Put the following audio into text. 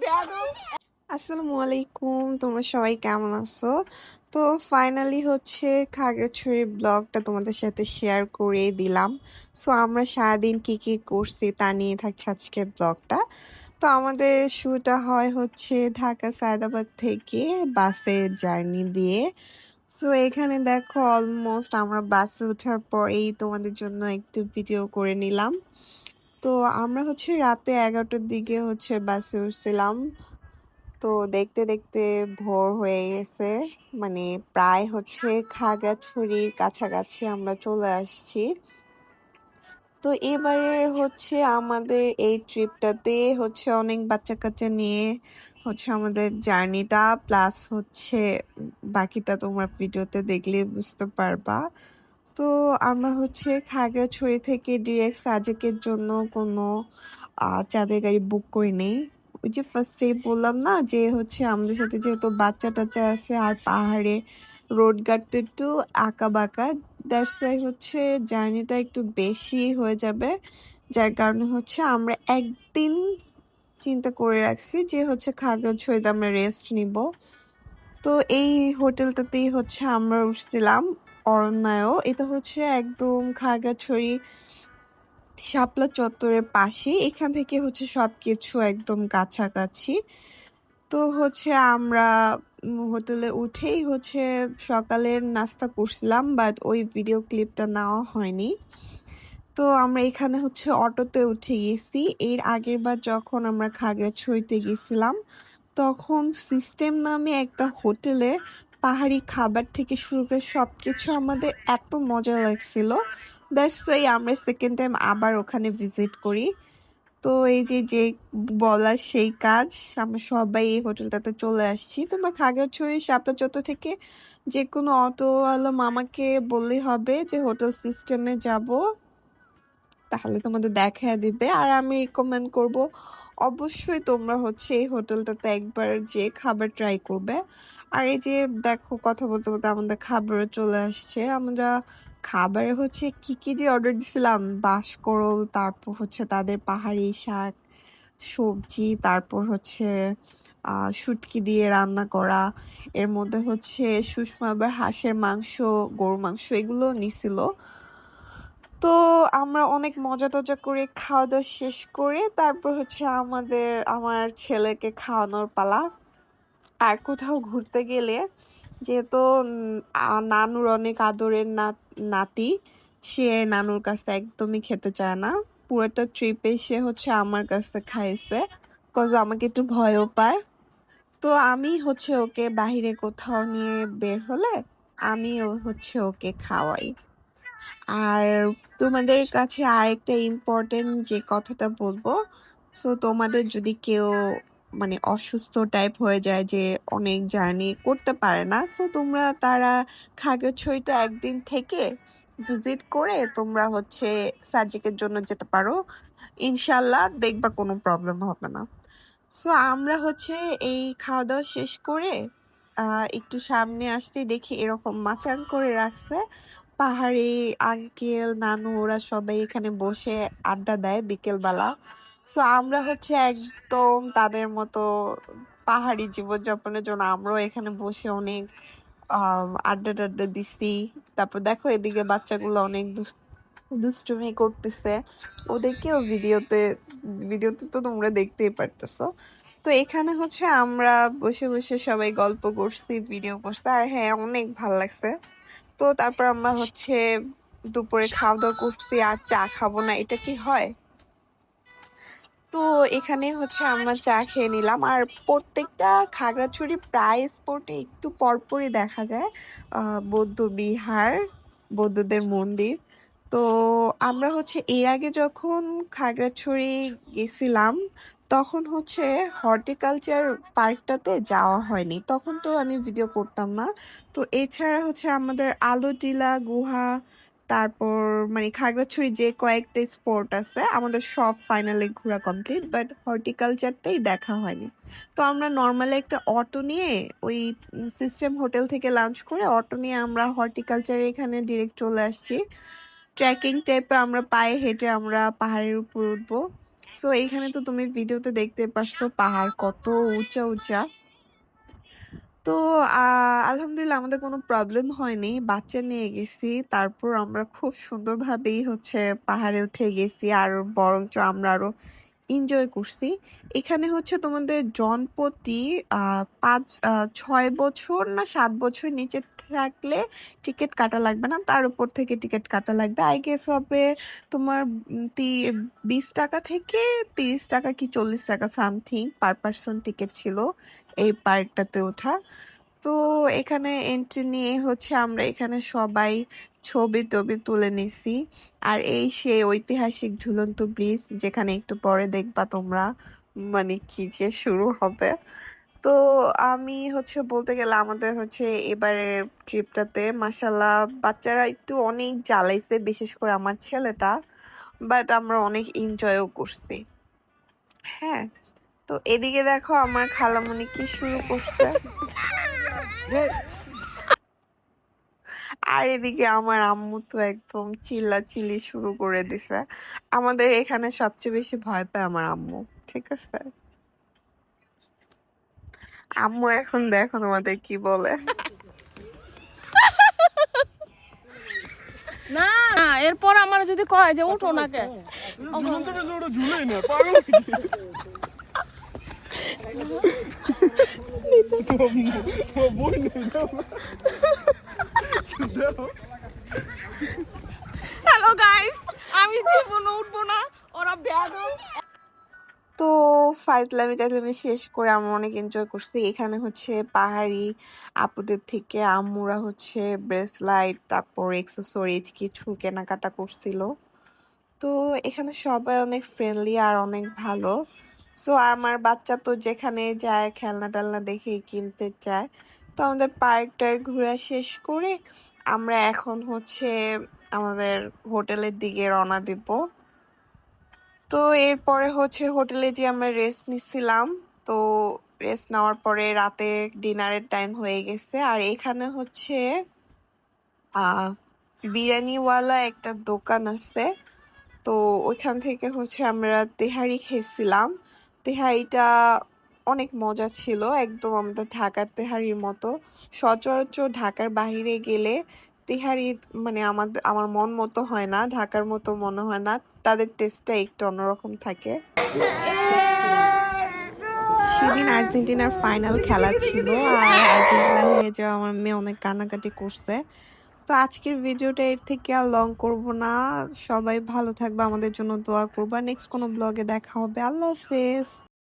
আসসালামু আলাইকুম, তোমরা সবাই কেমন আছো? তো ফাইনালি হচ্ছে খাগড়াছড়ির ব্লগটা তোমাদের সাথে শেয়ার করে দিলাম। সো আমরা সারাদিন কি কি করছি তা নিয়ে থাকছে আজকের ব্লগটা। তো আমাদের শুরুটা হয় হচ্ছে ঢাকা সায়দাবাদ থেকে বাসের জার্নি দিয়ে। সো এখানে দেখো অলমোস্ট আমরা বাসে ওঠার পরেই তোমাদের জন্য একটু ভিডিও করে নিলাম। তো আমরা হচ্ছে রাতে 11টার দিকে হচ্ছে বাসে উঠছিলাম। তো দেখতে দেখতে ভোর হয়ে গেছে, মানে প্রায় হচ্ছে খাগড়াছড়ির কাছাকাছি আমরা চলে আসছি। তো এবারে হচ্ছে আমাদের এই ট্রিপটাতে হচ্ছে অনেক বাচ্চা কাচ্চা নিয়ে হচ্ছে আমাদের জার্নিটা, প্লাস হচ্ছে বাকিটা তোমরা ভিডিওতে দেখলে বুঝতে পারবা। তো আমরা হচ্ছে খাগড়াছড়ি থেকে ডিরেক্ট সাজেকের জন্য কোনো চাঁদের গাড়ি বুক করে নেই। ওই যে ফার্স্টে বললাম না যে হচ্ছে আমাদের সাথে যেহেতু বাচ্চা টাচ্চা আছে আর পাহাড়ে রোড ঘাটটা একটু আঁকা বাঁকা, দ্যাটস ওয়াই হচ্ছে জার্নিটা একটু বেশি হয়ে যাবে। যার কারণে হচ্ছে আমরা একদিন চিন্তা করে রাখছি যে হচ্ছে খাগড়াছড়িতে আমরা রেস্ট নিব। তো এই হোটেলটাতেই হচ্ছে আমরা উঠছিলাম, অরণ্যায়ও। এটা হচ্ছে একদম খাগড়াছড়ি শাপলা চত্বরের পাশে, এখান থেকে হচ্ছে সবকিছু একদম কাছাকাছি। তো হচ্ছে আমরা হোটেলে উঠেই হচ্ছে সকালের নাস্তা করছিলাম, বাট ওই ভিডিও ক্লিপটা নেওয়া হয়নি। তো আমরা এখানে হচ্ছে অটোতে উঠে গেছি। এর আগের বার যখন আমরা খাগড়াছড়িতে গেছিলাম তখন সিস্টেম নামে একটা হোটেলে পাহাড়ি খাবার থেকে শুরু করে সবকিছু আমাদের এত মজা লাগছিল, দ্যাটস ওয়াই আমরা সেকেন্ড টাইম আবার ওখানে ভিজিট করি। তো এই যে যে বলার সেই কাজ, আমরা সবাই এই হোটেলটাতে চলে আসছি। তোমরা খাগড়াছড়ি শাপলা চত্বর থেকে যে কোনো অটোওয়ালা মামাকে বললেই হবে যে হোটেল সিস্টেমে যাব, তাহলে তোমাদের দেখায় দিবে। আর আমি রিকমেন্ড করব অবশ্যই তোমরা হচ্ছে এই হোটেলটাতে একবার যে খাবার ট্রাই করবে। আর এই যে দেখো কথা বলতে বলতে আমাদের খাবারও চলে আসছে। আমরা খাবারে হচ্ছে কি কি যে অর্ডার দিছিলাম, বাঁশকরল, তারপর হচ্ছে তাদের পাহাড়ি শাক সবজি, তারপর হচ্ছে শুটকি দিয়ে রান্না করা, এর মধ্যে হচ্ছে সুষমা আবার হাঁসের মাংস, গরু মাংস এগুলো নিছিল। তো আমরা অনেক মজা টজা করে খাওয়া দাওয়া শেষ করে তারপর হচ্ছে আমার ছেলেকে খাওয়ানোর পালা। আর কোথাও ঘুরতে গেলে যেহেতু নানুর অনেক আদরের নাতি, সে নানুর কাছে একদমই খেতে চায় না। পুরোটা ট্রিপে সে হচ্ছে আমার কাছে খাইছে, কজ আমাকে একটু ভয়ও পায়। তো আমি হচ্ছে ওকে বাহিরে কোথাও নিয়ে বের হলে আমিও হচ্ছে ওকে খাওয়াই। আর তোমাদের কাছে আরেকটা ইম্পর্টেন্ট যে কথাটা বলবো, সো তোমাদের যদি কেউ মানে অসুস্থ টাইপ হয়ে যায় যে অনেক জার্নি করতে পারে না, সো তোমরা তারা খাগড়াছড়িটা একদিন থেকে ভিজিট করে তোমরা হচ্ছে সাজেকের জন্য যেতে পারো। ইনশাল্লাহ দেখবা কোনো প্রবলেম হবে না। সো আমরা হচ্ছে এই খাওয়া দাওয়া শেষ করে একটু সামনে আসতেই দেখি এরকম মাচাং করে রাখছে। পাহাড়ি আঙ্কেল নানু ওরা সবাই এখানে বসে আড্ডা দেয় বিকেলবেলা। সো আমরা হচ্ছে একদম তাদের মতো পাহাড়ি জীবনযাপনের জন্য আমরাও এখানে বসে অনেক আড্ডা টাড্ডা দিছি। তারপর দেখো এদিকে বাচ্চাগুলো অনেক দুষ্টুমি করতেছে, ওদেরকেও ভিডিওতে তো তোমরা দেখতেই পারতেছো। তো এখানে হচ্ছে আমরা বসে বসে সবাই গল্প করছি, ভিডিও করছি, আর হ্যাঁ অনেক ভালো লাগছে। তো তারপর আমরা হচ্ছে দুপুরে খাওয়া দাওয়া করছি, আর চা খাবো না এটা কি হয়? তো এখানে হচ্ছে আমরা চা খেয়ে নিলাম। আর প্রত্যেকটা খাগড়াছড়ি প্রায় স্পটে একটু পরপরই দেখা যায় বৌদ্ধ বিহার, বৌদ্ধদের মন্দির। তো আমরা হচ্ছে এর আগে যখন খাগড়াছড়ি গেছিলাম তখন হচ্ছে হর্টিকালচার পার্কটাতে যাওয়া হয়নি, তখন তো আমি ভিডিও করতাম না। তো এছাড়া হচ্ছে আমাদের আলোটিলা গুহা, তারপর মানে খাগড়াছড়ি যে কয়েকটা স্পট আছে আমাদের সব ফাইনালি ঘোরা কমপ্লিট, বাট হর্টিকালচারটাই দেখা হয়নি। তো আমরা নর্মালি একটা অটো নিয়ে ওই সিস্টেম হোটেল থেকে লাঞ্চ করে অটো নিয়ে আমরা হর্টিকালচারে এখানে ডিরেক্ট চলে আসছি। ট্রেকিং টাইপে আমরা পায়ে হেঁটে আমরা পাহাড়ের উপর উঠবো। সো এইখানে তো তুমি ভিডিওতে দেখতে পারছো পাহাড় কত উঁচা উঁচা। তো আলহামদুলিল্লাহ আমাদের কোনো প্রবলেম হয়নি, বাচ্চা নিয়ে গেছি, তারপর আমরা খুব সুন্দরভাবেই হচ্ছে পাহাড়ে উঠে গেছি, আর বরঞ্চ আমরা আরো এনজয় করছি। এখানে হচ্ছে তোমাদের জনপ্রতি 6 বছর না 7 বছর নিচে থাকলে টিকিট কাটা লাগবে না, তার উপর থেকে টিকিট কাটা লাগবে। আই গেস হবে তোমার 20 টাকা থেকে 30 টাকা কি 40 টাকা সামথিং পার পার্সন টিকিট ছিল এই পার্কটাতে ওঠা। তো এখানে এন্ট্রি নিয়ে হচ্ছে আমরা এখানে সবাই ছবি টবি তুলে নিছি। আর এই সেই ঐতিহাসিক ঝুলন্ত ব্রিজ, যেখানে একটু পরে দেখবা তোমরা মানে কি যে শুরু হবে। তো আমি হচ্ছে বলতে গেলে আমাদের হচ্ছে এবারের ট্রিপটাতে মাশাল্লাহ বাচ্চারা একটু অনেক জ্বালাইছে, বিশেষ করে আমার ছেলেটা, বাট আমরা অনেক এনজয়ও করছি। হ্যাঁ, তো এদিকে দেখো আমার খালামণি কি শুরু করছে, আর এদিকে আমার আম্মু তো একদম চিল্লাচিল্লি শুরু করে দিছে। আমাদের এখানে সবচেয়ে বেশি ভয় পায় আমার আম্মু, ঠিক আছে? আম্মু এখন দেখো তোমাদের কি বলে। না না, এরপর আমার যদি কয় যে উঠো না কে, ঝুলেই না পাগল বই নেই হ্যালো গাইস, আমি জীবনে উঠবো না, ওরা বেয়াদব। তো ফাইজলামি টাইজলামি শেষ করে আমরা অনেক এনজয় করছি। এখানে হচ্ছে পাহাড়ি আপুদের থেকে আম্মুরা হচ্ছে ব্রেসলাইট তারপর এক্সেসরিজ কিছু কেনাকাটা করছিল। তো এখানে সবাই অনেক ফ্রেন্ডলি আর অনেক ভালো। সো আমার বাচ্চা তো যেখানে যায় খেলনা টেলনা দেখেই কিনতে চায়। তো আমাদের পার্কটা ঘোরা শেষ করে আমরা এখন হচ্ছে আমাদের হোটেলের দিকে রওনা দিব। তো এরপরে হচ্ছে হোটেলে যে আমরা রেস্ট নিচ্ছিলাম। তো রেস্ট নেওয়ার পরে রাতে ডিনারের টাইম হয়ে গেছে, আর এখানে হচ্ছে আহ বিরিয়ানিওয়ালা একটা দোকান আছে। তো ওইখান থেকে হচ্ছে আমরা তেহারি খেয়েছিলাম। তেহারিটা অনেক মজা ছিল, একদম আমাদের ঢাকার তেহারির মতো। সচরাচর ঢাকার বাইরে গেলে তেহারি মানে আমার মন মতো হয় না, ঢাকার মতো মনে হয় না, তাদের টেস্টটা একটু অন্যরকম থাকে। সেদিন আর্জেন্টিনার ফাইনাল খেলা ছিল, আর আর্জেন্টিনা হেরে যাওয়া আমার মেয়ে অনেক কান্নাকাটি করছে। তো আজকের ভিডিওটা এর থেকে আর লং করব না, সবাই ভালো থাকবে, আমাদের জন্য দোয়া করবা। নেক্সট কোনো ব্লগে দেখা হবে। আল্লাহ হাফেজ।